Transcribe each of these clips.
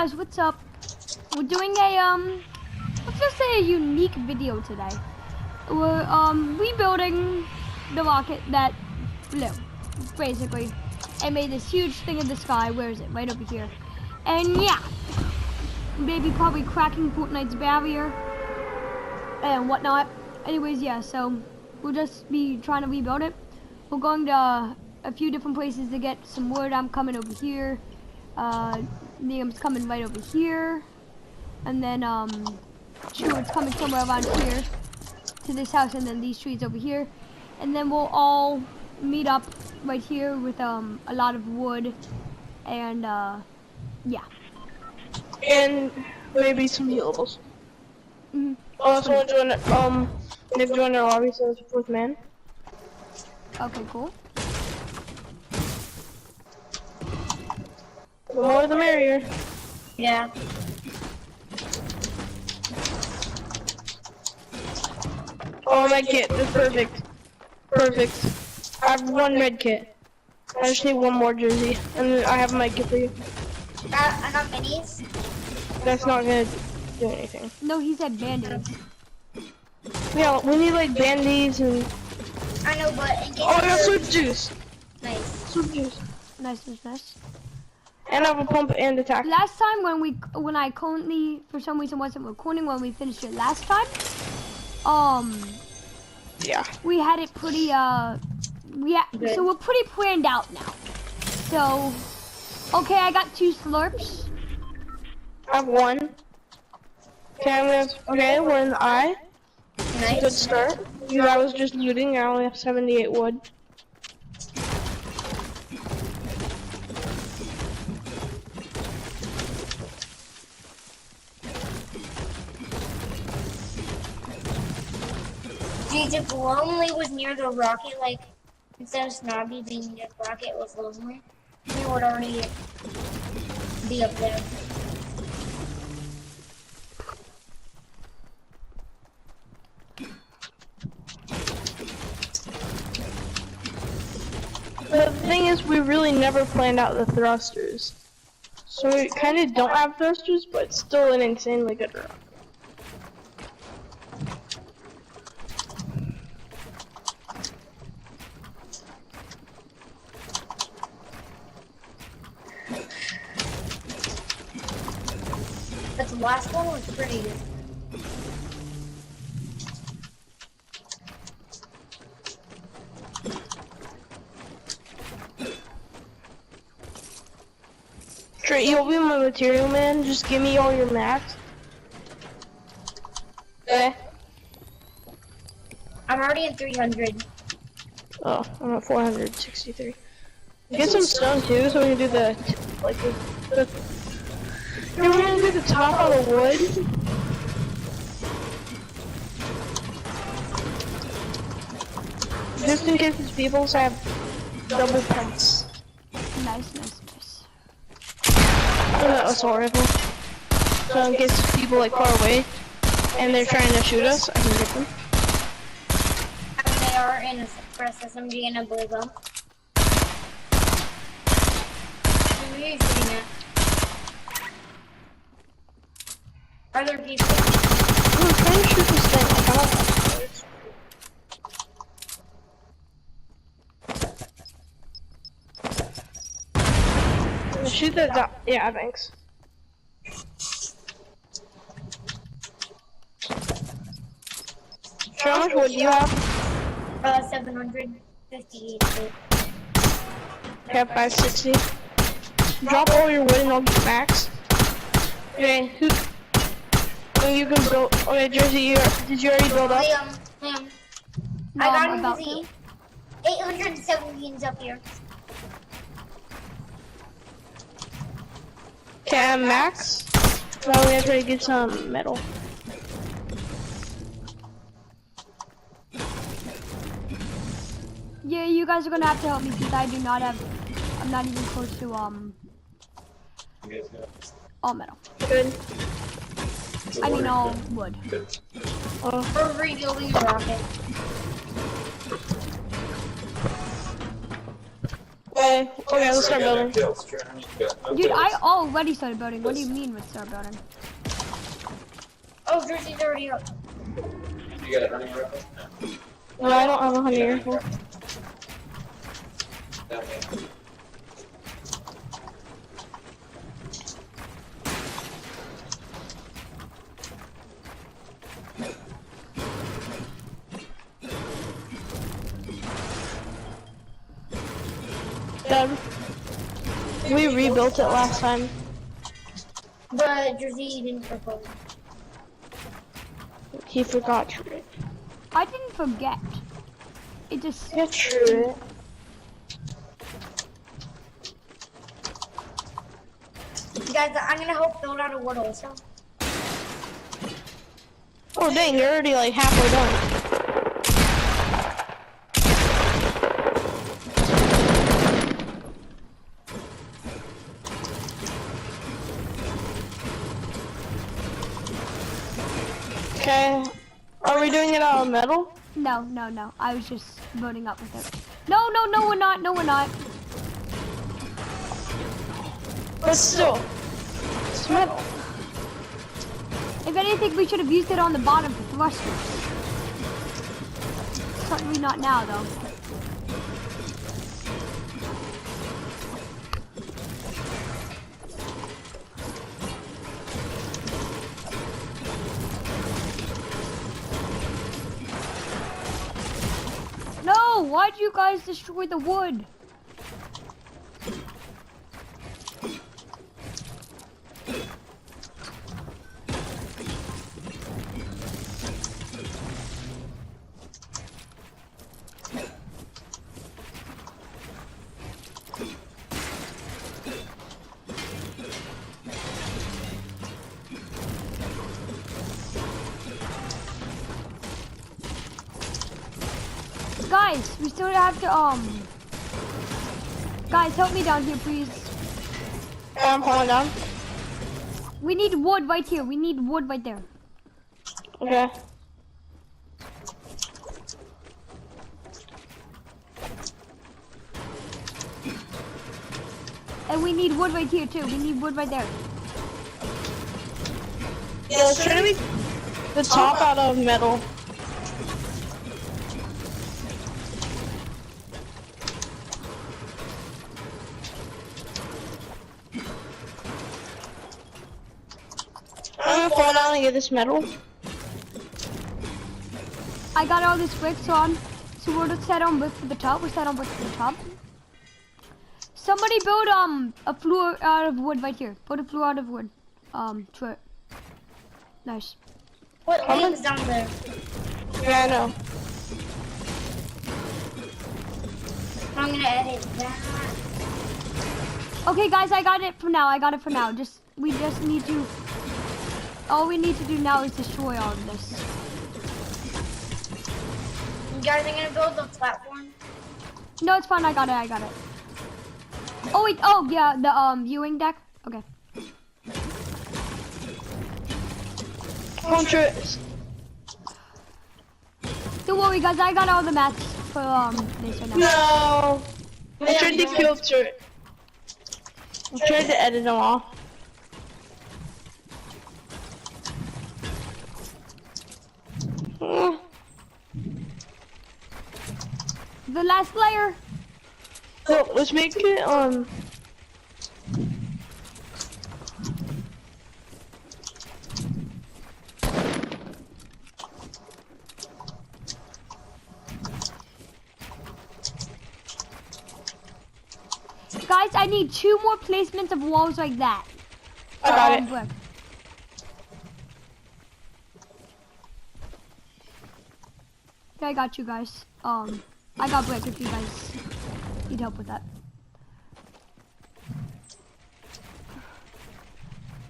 guys, what's up? We're doing a let's just say a unique video today. We're rebuilding the rocket that flew, basically, and made this huge thing in the sky. Where is it? Right over here. And yeah, maybe probably cracking Fortnite's barrier and whatnot. Anyways, yeah, so we'll just be trying to rebuild it. We're going to a few different places to get some wood. I'm coming over here. Liam's coming right over here. And then, Stuart's coming somewhere around here to this house, and then these trees over here. And then we'll all meet up right here with, a lot of wood. And, yeah. And maybe some healables. Mm-hmm. Also, join, Nick joined our lobby, so it's fourth man. Okay, cool. The more the merrier. Yeah. Oh, med kit. That's perfect. Perfect. I have one med kit. I just need one more jersey, and then I have a med kit for you. I got minis. That's not gonna do anything. No, he said band-aids. Yeah, we need like band-aids and... I know, but in case Oh, I got soup juice. Nice. Soup juice. Nice, nice, nice. And I have a pump and attack. Last time when I currently, for some reason, wasn't recording when we finished it last time, Yeah. we had it pretty, so we're pretty planned out now. So, okay, I got 2 slurps. I have one. Okay, we're in the eye. Nice. Good start. Because I was just looting, I only have 78 wood. Geez, if lonely was near the rocket, like, instead of Snobby being near the rocket was lonely, we would already be up there. The thing is, we really never planned out the thrusters. So we kind of don't have thrusters, but it's still an insanely good rock. But the last one was pretty good. Trey, you'll be my material man. Just give me all your mats. Okay. I'm already at 300. Oh, I'm at 463. Get some stone too, so we can do the yeah, we're gonna do the top on the wood. Just in case it's people, so I have double pumps. Nice, nice, nice. Assault rifle. So in case it's people like far away and they're trying to shoot us, I can get them. I mean, they are in a suppress SMG and a blue bump. Who are you shooting at? Are there people? I'm trying to shoot this thing. I don't know. Shoot that down. Yeah, thanks. How much wood do you have? 758. I have 560. Drop all your wood and I'll get max. Okay, you can build. Okay, Jersey, did you already build up? Liam. No, I I'm got about him to. 817 up here. Okay, I'm max. Now we have to get some metal. Yeah, you guys are gonna have to help me because I do not have. I'm not even close to all metal. Good. I mean all wood. We're rebuilding the rocket. Okay, let's start building. Dude, I already started building. What do you mean with start building? Oh, Jersey's already up. You got a hunting rifle? No, I don't have a hunting rifle. Okay. Dad, we rebuilt it last time. But Jersey didn't propose. He forgot to. I didn't forget. It just. Yeah, true. Guys, I'm gonna help build out a wood also. Oh dang, you're already like halfway done. Okay, are we doing it out of metal? No, no, no. I was just building up with it. No, no, no, we're not. No, we're not. But still, it's metal. If anything, we should have used it on the bottom for thrusters. Certainly not now, though. No! Why'd you guys destroy the wood? Guys, we still have to, guys, help me down here, please. I'm falling down. We need wood right here. We need wood right there. Okay. And we need wood right here, too. We need wood right there. Yeah, let's try to make the top out of metal. I'm gonna fall down and get this metal. I got all this bricks on. So we're set on wood for the top. We're set on wood for the top. Somebody build a floor out of wood right here. Put a floor out of wood. To it. Nice. What things down there? Yeah, I know. I'm gonna edit that. Okay, guys, I got it for now. I got it for now. We just need to. All we need to do now is destroy all of this. You guys are gonna build the platform? No, it's fine. I got it. I got it. Oh wait. Oh yeah, the viewing deck. Okay. Contrast. Don't worry, guys. I got all the mats for this right now. No. I tried to filter it. I tried to edit them all. The last layer. So let's make it Guys, I need 2 more placements of walls like that. I got it. Brick. Okay, I got you guys. I got brick if you guys need help with that.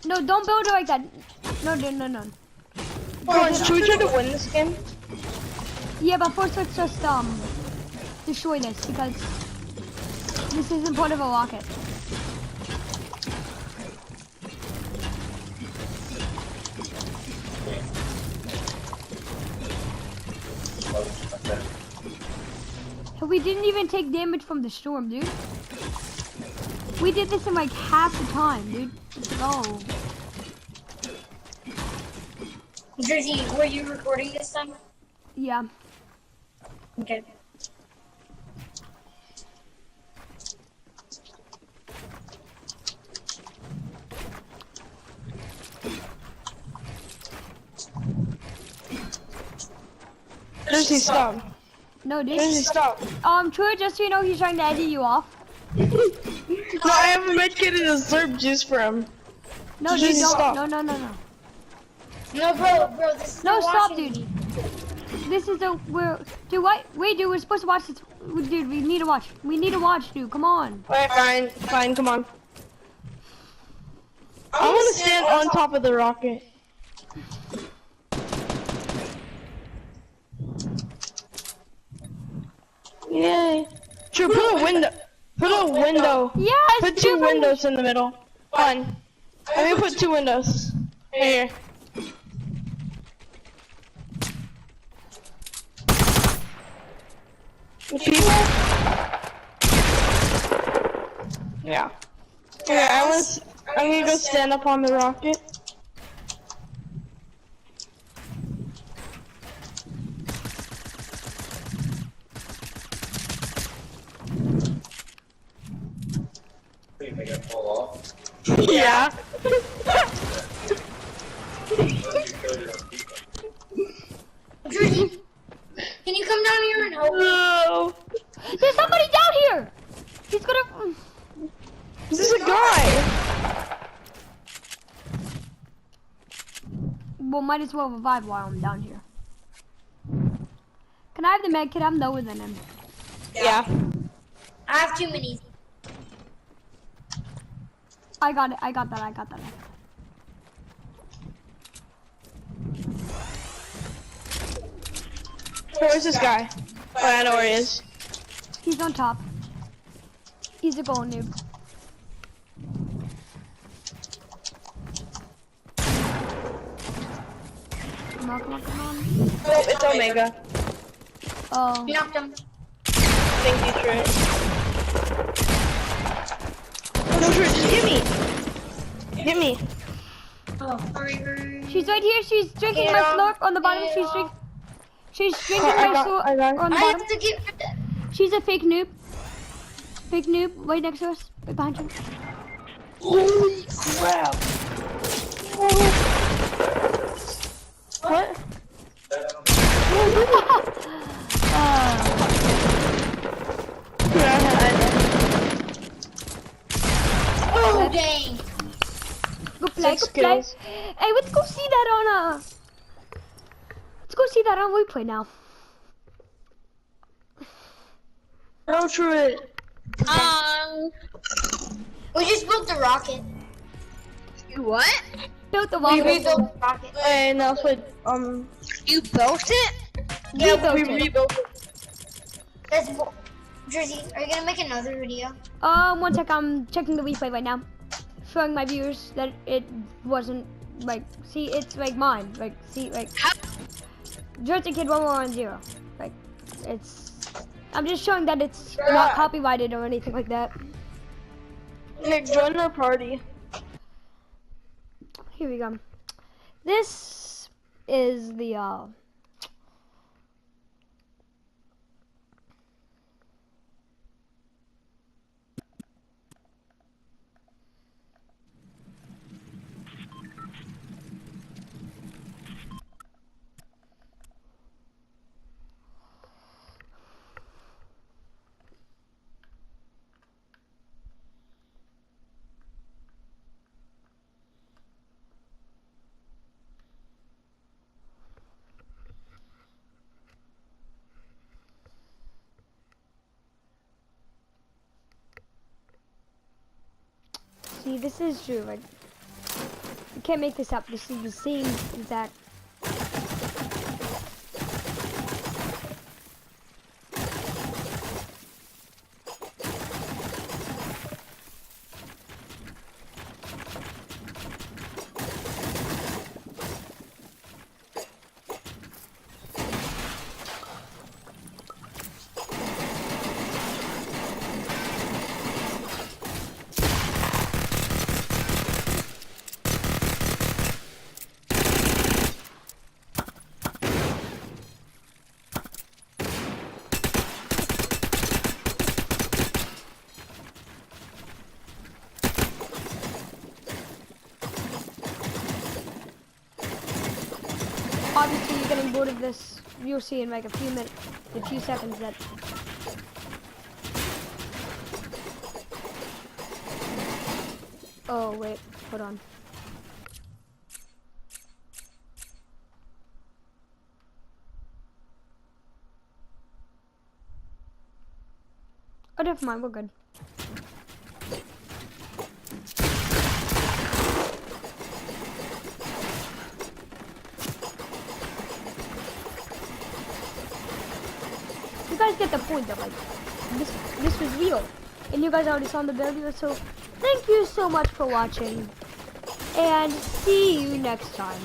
No, don't build it like that. No, no, no, no. Come on, should we try to win this game? Yeah, but first let's just destroy this because this isn't part of a rocket. We didn't even take damage from the storm, dude. We did this in like half the time, dude. Let's go. Jersey, were you recording this time? Yeah. Okay. Jersey, stop. No, dude. Jersey, stop. True, just so you know, he's trying to edit you off. No, I have a medkit and a slurp juice for him. No, dude, Jersey, don't. stop. No. No, bro, this is No, not stop, watching dude. me. This is dude, what? Wait, dude, we're supposed to watch this. Dude, we need to watch. We need to watch, dude. Come on. Alright, fine, come on. I want to stand on top of the rocket. Yay. Sure, put a window. Put a window. Yes, Put two dude. windows in the middle. Fine. Let me put two windows. Right here. People? Yeah. Yeah, I'm gonna go stand up on the rocket. You make it fall off. Yeah. Jersey, can you come down here and help me? No. There's somebody down here. He's gonna. This is a guy. Well, might as well revive while I'm down here. Can I have the med kit? I'm lower than him. Yeah. I have 2 minis. I got it. I got that. Where's this guy? Oh, I know where he is. He's on top. He's a gold noob. Come on. Oh, it's Omega. Oh. Knocked him. Thank you, Trent. No, Trent, just hit me. Hit me. Oh, hurry. She's right here. She's drinking my Yeah. slurp on the bottom. Yeah. She's drinking I my got slurp it. on the I bottom. have to get... She's a fake noob. Fake noob, right next to us, right behind you. Holy crap. What? Oh, dang. Go play, Six go play. kills. Hey, let's go see that on let's go see that on replay now. No, Trent. We just built the rocket. What? Built the We rocket. rebuilt the rocket. And also, You built it? Yeah, Rebuilt we it. rebuilt it. That's Jersey, are you gonna make another video? One sec, I'm checking the replay right now. Showing my viewers that it wasn't like, see, it's like mine. Like, see, like, Jersey Kid 1110. Like, I'm just showing that it's not copyrighted or anything like that. Nick, join our party. Here we go. This is the see, this is true. Like, you can't make this up. This is the same exact. boarded this. You'll see in like a few minutes, a few seconds that. Oh wait, hold on. Oh, never mind, we're good. You guys get the point that like this was real, and you guys already saw in the video. So thank you so much for watching, and see you next time.